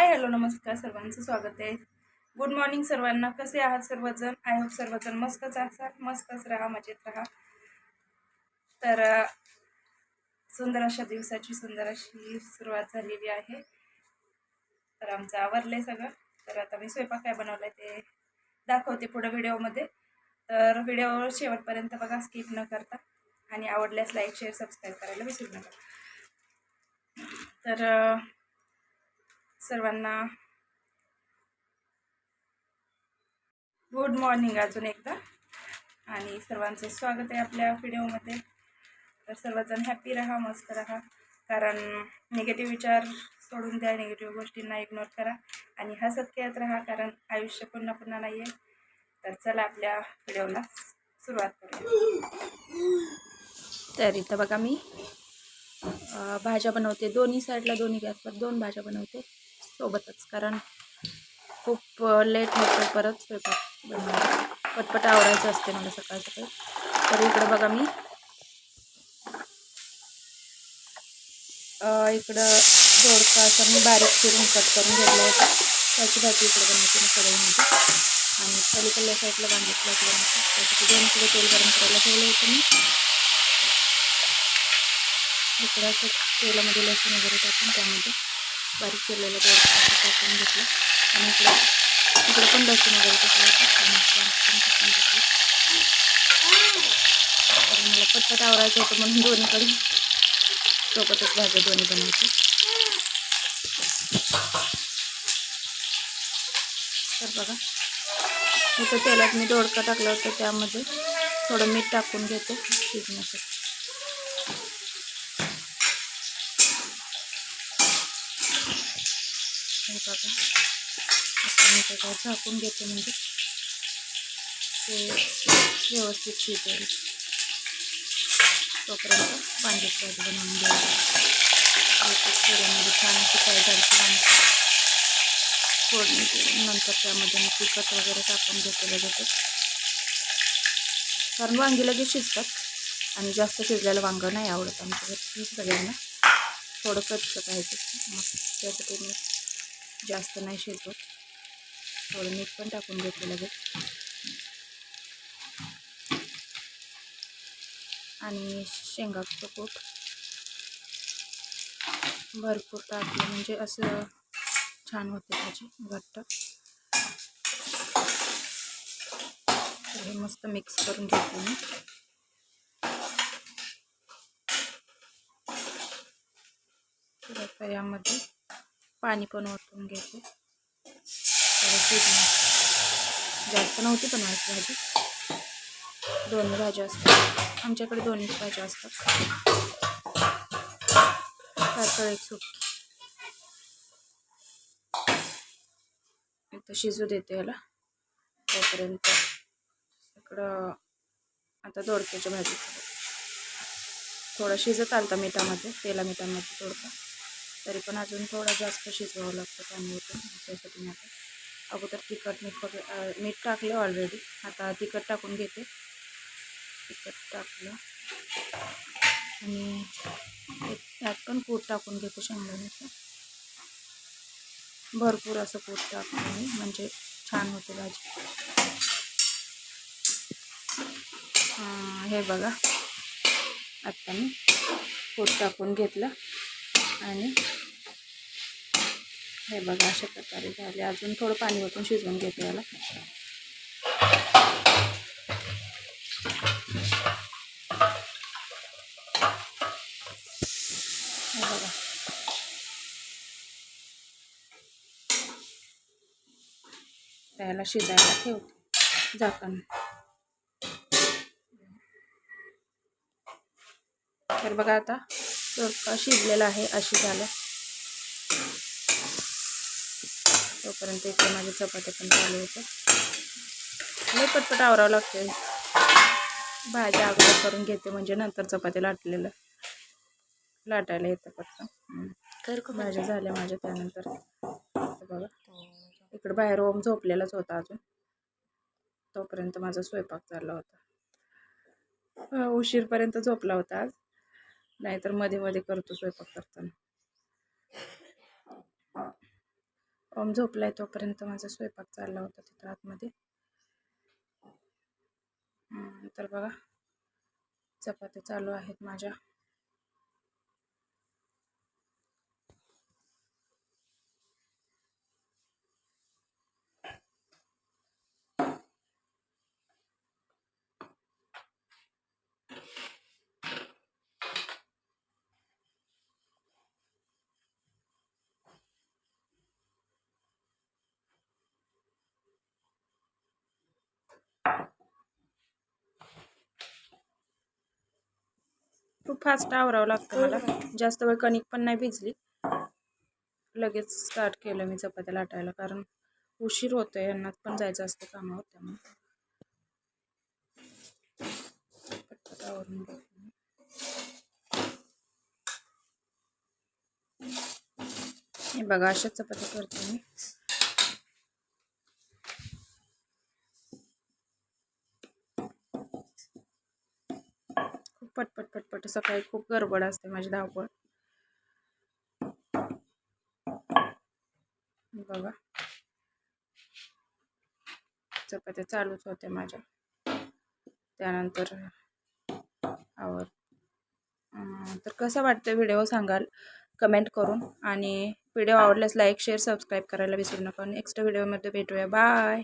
Hello नमस्कार सर्वांचं स्वागत आहे. गुड मॉर्निंग सर्वांना. कसे आहात सर्वजण? आय होप सर्वजण मस्तच असाल, मस्तच राहा, मजेत राहा. तर सुंदर अशा दिवसाची सुंदर अशी सुरुवात झालेली आहे. तर आमचं आवरलंय सगळं. तर आता मी स्वयंपाक काय बनवलाय ते दाखवते पुढे व्हिडिओमध्ये. तर व्हिडिओ शेवटपर्यंत बघा, स्किप न करता. आणि आवडल्यास लाईक शेअर सबस्क्राईब करायला विसरू नका. तर सर्वांना गुड मॉर्निंग अजून एकदा, आणि सर्वांचं स्वागत आहे आपल्या व्हिडिओमध्ये. तर सर्वजण हॅपी राहा, मस्त राहा. कारण निगेटिव्ह विचार सोडून द्या, निगेटिव्ह गोष्टींना इग्नोर करा आणि हसत खेळत राहा, कारण आयुष्य पुन्हा पुन्हा नाही आहे. तर चला आपल्या व्हिडिओला सुरुवात करूया. तर इथं बघा मी भाज्या बनवते. दोन्ही साईडला, दोन्ही गॅसवर 2 भाज्या बनवते सोबतच, कारण खूप लेट होतं परत स्वयंपाक बनवायला. पटपट आवडायचं असते मला सकाळ सकाळी. तर इकडं बघा मी इकडं दोडका असा मी बारीक चिरून कट करून घेतला होता. त्याची भाजी इकडे बनवते मी कढईमध्ये. आणि पलीकडल्या साईडला वांग्याची भाजी बनवते. त्यासाठी 2 किलो तेल गरम करायला ठेवलं होतं मी. इकडं असं तेलामध्ये लसूण वगैरे टाकून त्यामध्ये बारीक केलेलं दोडका असं टाकून घेतलं. आणि इकडे पण लसूण वगैरे टाकलं होतं. टाकून घेतलं. तर मला पटपट आवरायचं होतं म्हणून दोन्हीकडे सोबतच भाज्या दोन्ही बनवते. तर बघा इथं तेलात मी दोडका टाकलं होतं, त्यामध्ये थोडं मीठ टाकून घेते शिजण्यासाठी. हे बघा आता मी त्याच्यावर झाकून घेते, म्हणजे ते व्यवस्थित शिजेल. तोपर्यंत वांग्याची भाजी बनवून घ्यायची. तेलामध्ये छान अशी फ्राय झाली फोडणी. नंतर त्यामध्ये मी तिखट वगैरे टाकून घेते लगेचच, कारण वांगी लगेच शिजतात आणि जास्त शिजलेलं वांगं नाही आवडत आमच्या घरी सगळ्यांना. थोडं कच्चं पाहिजे, मग त्यासाठी मी जास्त नाही शिजवत. थोडं मीठ पण टाकून घेते लगेच. आणि शेंगाचं कूट भरपूर टाकलं म्हणजे असं छान होते भाजी घट्ट. तर हे मस्त मिक्स करून घेते मी. तर आता यामध्ये पाणी पण ओतून घेते. जास्त नव्हती बनवायची भाजी. दोन्ही भाज्या असतात आमच्याकडे, दोन्हीच भाज्या असतात. पातळ एक सुकी. इथं शिजू देते याला तोपर्यंत. इकडं आता दोडक्याच्या भाजीचं थोडं शिजत आलता मिठामध्ये, मिठामध्ये दोडका. तरी पण अजून थोडा जास्त शिजवावं लागतं पाणी होतं. त्यासाठी मी आता अगोदर मीठ टाकलं ऑलरेडी. आता तिखट टाकून घेते. तिखट टाकलं आणि त्यात पण कूट टाकून घेते शेंगदाण्याचं. भरपूर असं कूट टाकते मी, म्हणजे छान होते भाजी. हे बघा आता मी कूट टाकून घेतलं आणि हे बघा अशा प्रकारे झाले. अजून थोडं पाणी ओतून शिजवून घेते याला. हे बघा त्याला शिजायला ठेवते झाकण. तर बघा आता दोडका शिजलेला आहे. अशी झालं. तोपर्यंत इकडे माझे चपात्या पण चालू होतं. लई पटपट आवरावं लागते. भाज्या अगोदर करून घेते, म्हणजे नंतर चपाती लाटायला येतं पटकन. भाज्या झाल्या माझ्या. त्यानंतर बघा इकडं बाहेर ओम झोपलेलाच होता अजून. तोपर्यंत माझा स्वयंपाक चालला होता. उशीरपर्यंत झोपला होता आज, नाहीतर मध्ये मध्ये करतो स्वयंपाक करताना. ओम झोपलाय तोपर्यंत माझा स्वयंपाक चालला होता तिथं आतमध्ये. तर बघा चपात्या चालू आहेत माझ्या. खूप फास्ट आवरावं लागतं मला. जास्त वेळ कणिक पण नाही भिजली, लगेच स्टार्ट केलं मी चपात्या लाटायला, कारण उशीर होतोय, यांना पण जायचं असतं कामावर. त्यामुळे पटपट आवरून घेतलं. हे बघा अशाच चपात्या करते मी. खूप पटपट पटपट सकाळी खूप गडबड असते माझी, धावपळ. बघा चपात्या चालूच होते माझ्या. त्यानंतर तर कसं वाटतं व्हिडिओ सांगाल कमेंट करून, आणि व्हिडिओ आवडल्यास लाईक शेअर सबस्क्राईब करायला विसरू नका. नेक्स्ट व्हिडिओमध्ये भेटूया. बाय.